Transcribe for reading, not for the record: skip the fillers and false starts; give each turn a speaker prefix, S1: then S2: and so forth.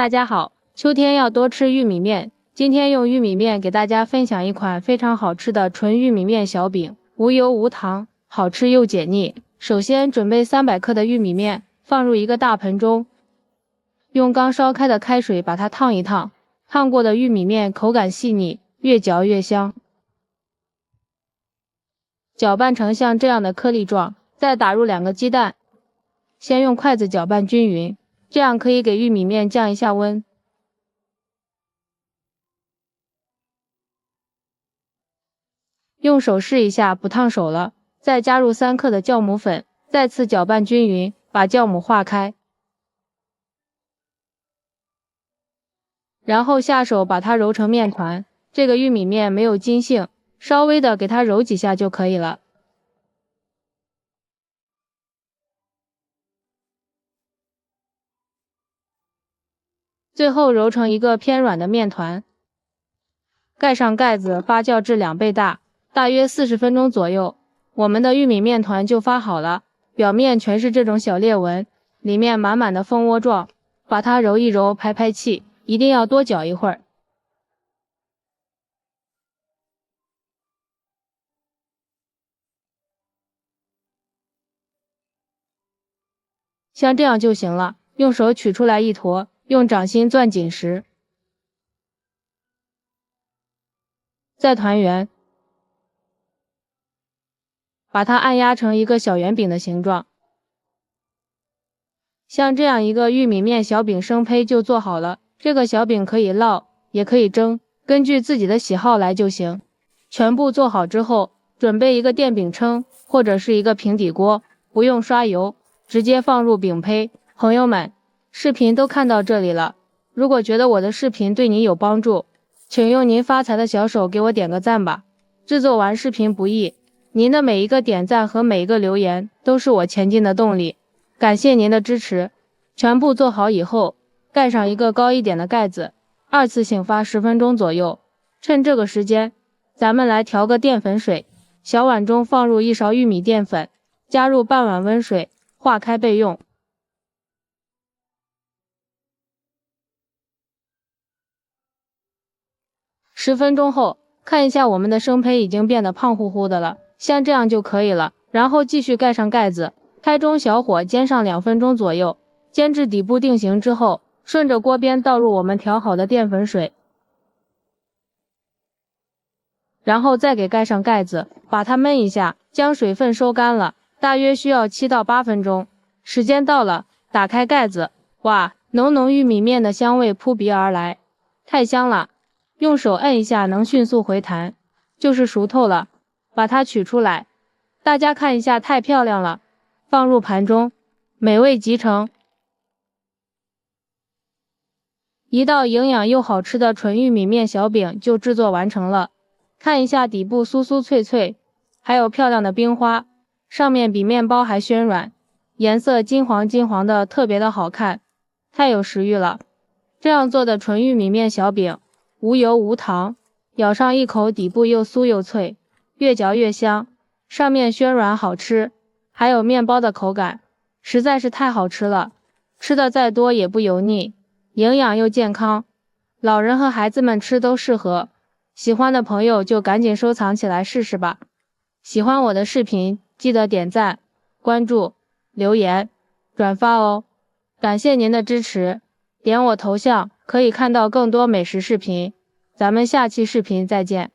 S1: 大家好，秋天要多吃玉米面。今天用玉米面给大家分享一款非常好吃的纯玉米面小饼，无油无糖，好吃又解腻。首先准备300克的玉米面，放入一个大盆中，用刚烧开的开水把它烫一烫。烫过的玉米面口感细腻，越嚼越香。搅拌成像这样的颗粒状，再打入2个鸡蛋，先用筷子搅拌均匀，这样可以给玉米面降一下温。用手试一下不烫手了，再加入3克的酵母粉，再次搅拌均匀，把酵母化开，然后下手把它揉成面团。这个玉米面没有筋性，稍微的给它揉几下就可以了。最后揉成一个偏软的面团，盖上盖子发酵至2倍大，大约40分钟左右，我们的玉米面团就发好了，表面全是这种小裂纹，里面满满的蜂窝状，把它揉一揉，排排气，一定要多搅一会儿。像这样就行了，用手取出来一坨，用掌心攥紧实，再团圆，把它按压成一个小圆饼的形状。像这样一个玉米面小饼生胚就做好了，这个小饼可以烙，也可以蒸，根据自己的喜好来就行。全部做好之后，准备一个电饼铛或者是一个平底锅，不用刷油，直接放入饼胚。朋友们，视频都看到这里了，如果觉得我的视频对你有帮助，请用您发财的小手给我点个赞吧。制作完视频不易，您的每一个点赞和每一个留言都是我前进的动力。感谢您的支持。全部做好以后，盖上一个高一点的盖子，2次性发10分钟左右。趁这个时间，咱们来调个淀粉水。小碗中放入1勺玉米淀粉，加入半碗温水，化开备用。10分钟后，看一下我们的生胚已经变得胖乎乎的了，像这样就可以了。然后继续盖上盖子，开中小火煎上2分钟左右。煎至底部定型之后，顺着锅边倒入我们调好的淀粉水，然后再给盖上盖子，把它焖一下，将水分收干了，大约需要7到8分钟。时间到了，打开盖子，哇，浓浓玉米面的香味扑鼻而来，太香了！用手摁一下能迅速回弹，就是熟透了。把它取出来，大家看一下，太漂亮了，放入盘中，美味极成。一道营养又好吃的纯玉米面小饼就制作完成了。看一下底部酥酥脆脆，还有漂亮的冰花，上面比面包还暄软，颜色金黄金黄的，特别的好看，太有食欲了。这样做的纯玉米面小饼，无油无糖，咬上一口底部又酥又脆，越嚼越香，上面暄软好吃，还有面包的口感，实在是太好吃了，吃的再多也不油腻，营养又健康，老人和孩子们吃都适合。喜欢的朋友就赶紧收藏起来试试吧。喜欢我的视频，记得点赞、关注、留言、转发哦。感谢您的支持，点我头像可以看到更多美食视频。咱们下期视频再见。